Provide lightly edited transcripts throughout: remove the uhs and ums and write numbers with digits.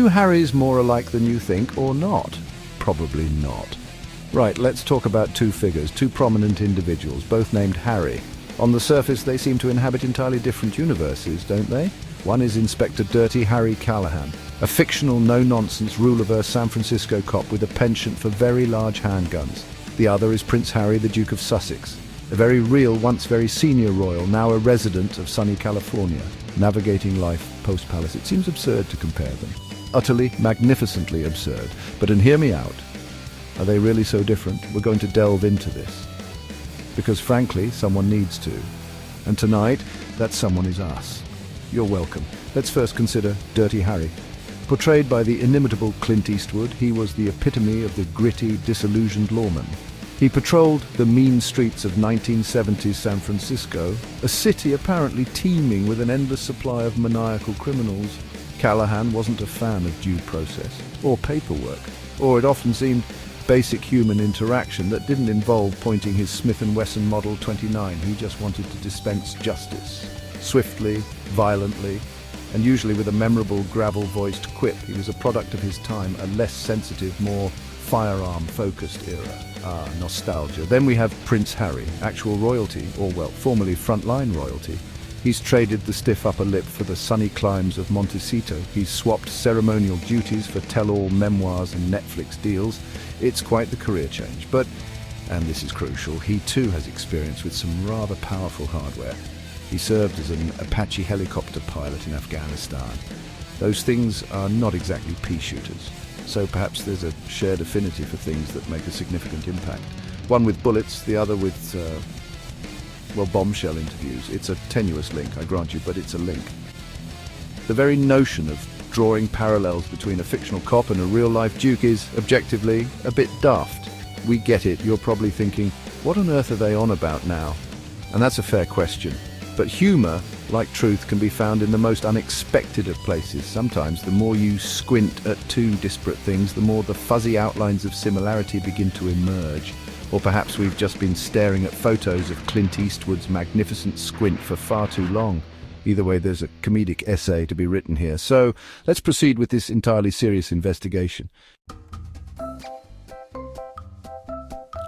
two Harrys more alike than you think, or not? Probably not. Right, let's talk about two figures, two prominent individuals, both named Harry. On the surface, they seem to inhabit entirely different universes, don't they? One is Inspector Dirty Harry Callahan, a fictional no-nonsense rule-of-earth San Francisco cop with a penchant for very large handguns. The other is Prince Harry, the Duke of Sussex, a very real, once very senior royal, now a resident of sunny California, navigating life post-palace. It seems absurd to compare them. Utterly, magnificently absurd. But hear me out. Are they really so different? We're going to delve into this. Because frankly, someone needs to. And tonight, that someone is us. You're welcome. Let's first consider Dirty Harry. Portrayed by the inimitable Clint Eastwood, he was the epitome of the gritty, disillusioned lawman. He patrolled the mean streets of 1970s San Francisco, a city apparently teeming with an endless supply of maniacal criminals. Callahan wasn't a fan of due process, or paperwork, or it often seemed basic human interaction that didn't involve pointing his Smith & Wesson Model 29. He just wanted to dispense justice, swiftly, violently, and usually with a memorable gravel-voiced quip. He was a product of his time, a less sensitive, more firearm-focused era. Nostalgia. Then we have Prince Harry, actual royalty, or well, formerly frontline royalty. He's traded the stiff upper lip for the sunny climes of Montecito. He's swapped ceremonial duties for tell-all memoirs and Netflix deals. It's quite the career change. But, and this is crucial, he too has experience with some rather powerful hardware. He served as an Apache helicopter pilot in Afghanistan. Those things are not exactly pea shooters. So perhaps there's a shared affinity for things that make a significant impact. One with bullets, the other with, bombshell interviews. It's a tenuous link, I grant you, but it's a link. The very notion of drawing parallels between a fictional cop and a real-life duke is, objectively, a bit daft. We get it. You're probably thinking, what on earth are they on about now? And that's a fair question. But humour, like truth, can be found in the most unexpected of places. Sometimes the more you squint at two disparate things, the more the fuzzy outlines of similarity begin to emerge. Or perhaps we've just been staring at photos of Clint Eastwood's magnificent squint for far too long. Either way, there's a comedic essay to be written here. So let's proceed with this entirely serious investigation.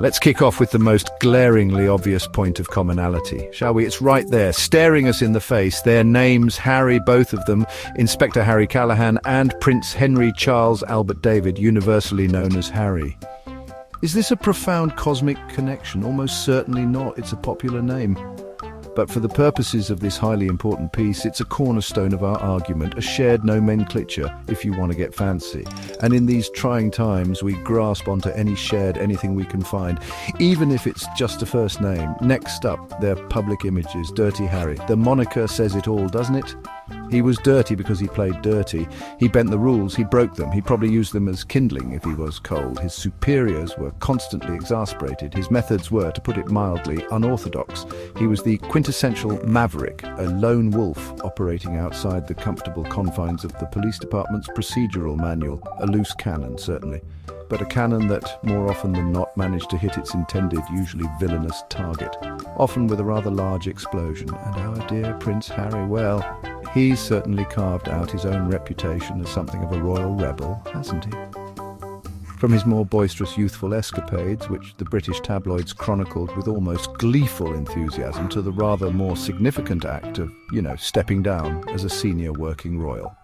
Let's kick off with the most glaringly obvious point of commonality, shall we? It's right there, staring us in the face. Their names, Harry, both of them, Inspector Harry Callahan and Prince Henry Charles Albert David, universally known as Harry. Is this a profound cosmic connection? Almost certainly not. It's a popular name. But for the purposes of this highly important piece, it's a cornerstone of our argument, a shared nomenclature, if you want to get fancy. And in these trying times, we grasp onto any shared anything we can find, even if it's just a first name. Next up, their public images, Dirty Harry. The moniker says it all, doesn't it? He was dirty because he played dirty. He bent the rules, he broke them. He probably used them as kindling if he was cold. His superiors were constantly exasperated. His methods were, to put it mildly, unorthodox. He was the quintessential maverick, a lone wolf operating outside the comfortable confines of the police department's procedural manual. A loose cannon, certainly. But a cannon that, more often than not, managed to hit its intended, usually villainous target, often with a rather large explosion. And our dear Prince Harry, well, he's certainly carved out his own reputation as something of a royal rebel, hasn't he? From his more boisterous youthful escapades, which the British tabloids chronicled with almost gleeful enthusiasm, to the rather more significant act of, stepping down as a senior working royal.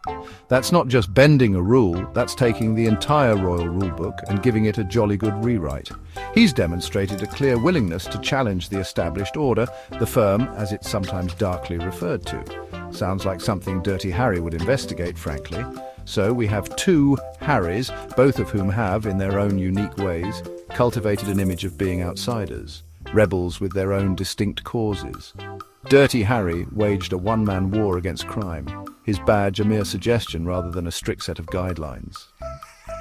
That's not just bending a rule, that's taking the entire royal rulebook and giving it a jolly good rewrite. He's demonstrated a clear willingness to challenge the established order, the firm, as it's sometimes darkly referred to. Sounds like something Dirty Harry would investigate, frankly. So we have two Harrys, both of whom have, in their own unique ways, cultivated an image of being outsiders, rebels with their own distinct causes. Dirty Harry waged a one-man war against crime, his badge a mere suggestion rather than a strict set of guidelines.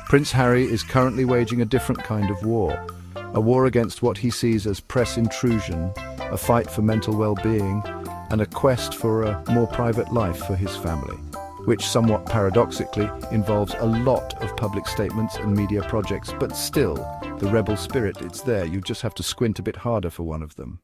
Prince Harry is currently waging a different kind of war, a war against what he sees as press intrusion, a fight for mental well-being, and a quest for a more private life for his family, which somewhat paradoxically involves a lot of public statements and media projects, but still, the rebel spirit, it's there. You just have to squint a bit harder for one of them.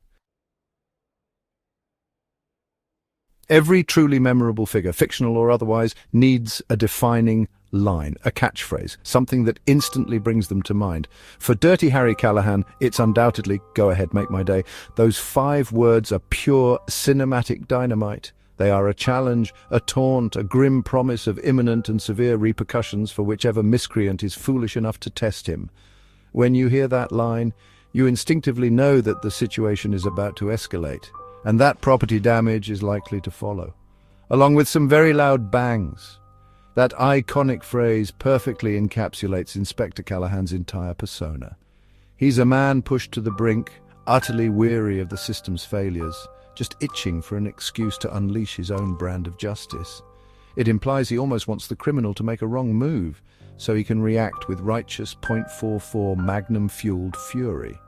Every truly memorable figure, fictional or otherwise, needs a defining line, a catchphrase, something that instantly brings them to mind. For Dirty Harry Callahan, it's undoubtedly, go ahead, make my day. Those 5 words are pure cinematic dynamite. They are a challenge, a taunt, a grim promise of imminent and severe repercussions for whichever miscreant is foolish enough to test him. When you hear that line, you instinctively know that the situation is about to escalate, and that property damage is likely to follow, along with some very loud bangs. That iconic phrase perfectly encapsulates Inspector Callahan's entire persona. He's a man pushed to the brink, utterly weary of the system's failures, just itching for an excuse to unleash his own brand of justice. It implies he almost wants the criminal to make a wrong move, so he can react with righteous .44 magnum-fueled fury.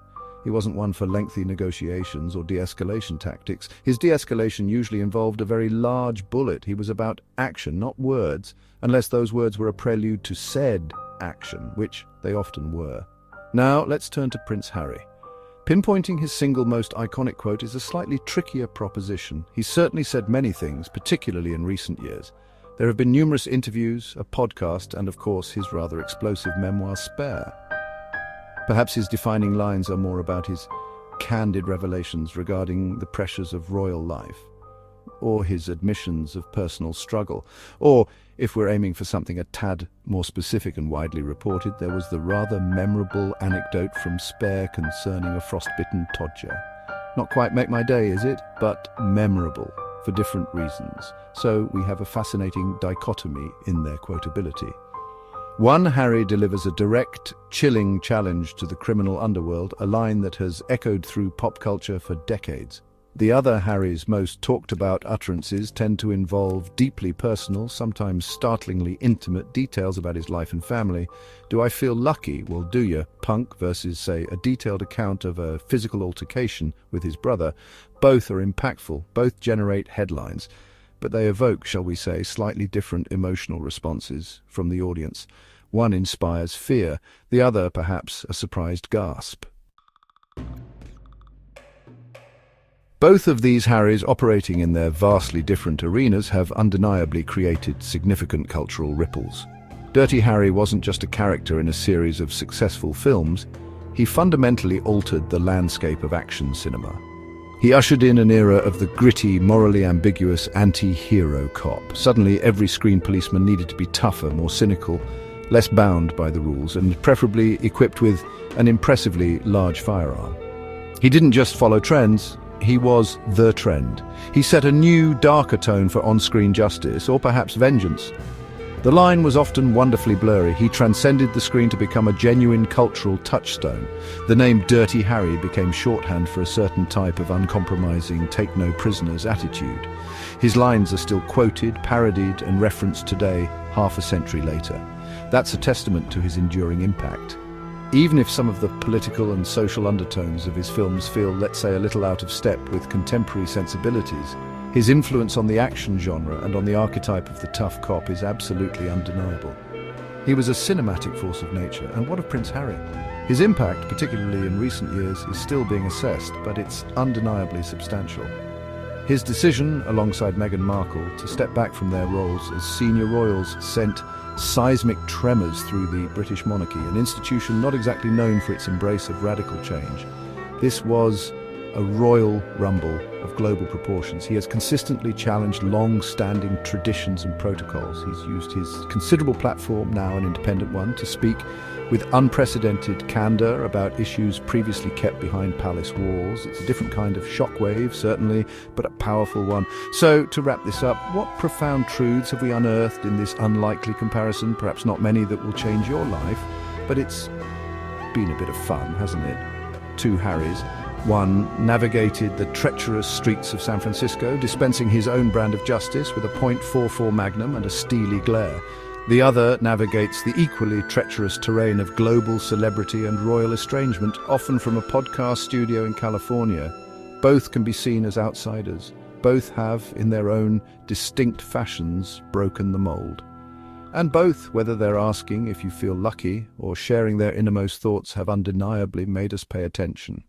He wasn't one for lengthy negotiations or de-escalation tactics. His de-escalation usually involved a very large bullet. He was about action, not words, unless those words were a prelude to said action, which they often were. Now, let's turn to Prince Harry. Pinpointing his single most iconic quote is a slightly trickier proposition. He's certainly said many things, particularly in recent years. There have been numerous interviews, a podcast, and of course his rather explosive memoir, Spare. Perhaps his defining lines are more about his candid revelations regarding the pressures of royal life, or his admissions of personal struggle, or, if we're aiming for something a tad more specific and widely reported, there was the rather memorable anecdote from Spare concerning a frostbitten Todger. Not quite make my day, is it? But memorable, for different reasons. So we have a fascinating dichotomy in their quotability. One Harry delivers a direct, chilling challenge to the criminal underworld, a line that has echoed through pop culture for decades. The other Harry's most talked-about utterances tend to involve deeply personal, sometimes startlingly intimate details about his life and family. Do I feel lucky? Well, do you? Punk versus, say, a detailed account of a physical altercation with his brother. Both are impactful, both generate headlines, but they evoke, shall we say, slightly different emotional responses from the audience. One inspires fear, the other, perhaps, a surprised gasp. Both of these Harrys, operating in their vastly different arenas, have undeniably created significant cultural ripples. Dirty Harry wasn't just a character in a series of successful films, he fundamentally altered the landscape of action cinema. He ushered in an era of the gritty, morally ambiguous anti-hero cop. Suddenly, every screen policeman needed to be tougher, more cynical, less bound by the rules, and preferably equipped with an impressively large firearm. He didn't just follow trends, he was the trend. He set a new, darker tone for on-screen justice, or perhaps vengeance. The line was often wonderfully blurry. He transcended the screen to become a genuine cultural touchstone. The name Dirty Harry became shorthand for a certain type of uncompromising, take-no-prisoners attitude. His lines are still quoted, parodied, and referenced today, half a century later. That's a testament to his enduring impact. Even if some of the political and social undertones of his films feel, let's say, a little out of step with contemporary sensibilities, his influence on the action genre and on the archetype of the tough cop is absolutely undeniable. He was a cinematic force of nature, and what of Prince Harry? His impact, particularly in recent years, is still being assessed, but it's undeniably substantial. His decision, alongside Meghan Markle, to step back from their roles as senior royals sent seismic tremors through the British monarchy, an institution not exactly known for its embrace of radical change. This was a royal rumble of global proportions. He has consistently challenged long-standing traditions and protocols. He's used his considerable platform, now an independent one, to speak with unprecedented candor about issues previously kept behind palace walls. It's a different kind of shockwave, certainly, but a powerful one. So, to wrap this up, what profound truths have we unearthed in this unlikely comparison? Perhaps not many that will change your life, but it's been a bit of fun, hasn't it? Two Harrys. One navigated the treacherous streets of San Francisco, dispensing his own brand of justice with a .44 Magnum and a steely glare. The other navigates the equally treacherous terrain of global celebrity and royal estrangement, often from a podcast studio in California. Both can be seen as outsiders. Both have, in their own distinct fashions, broken the mold. And both, whether they're asking if you feel lucky or sharing their innermost thoughts, have undeniably made us pay attention.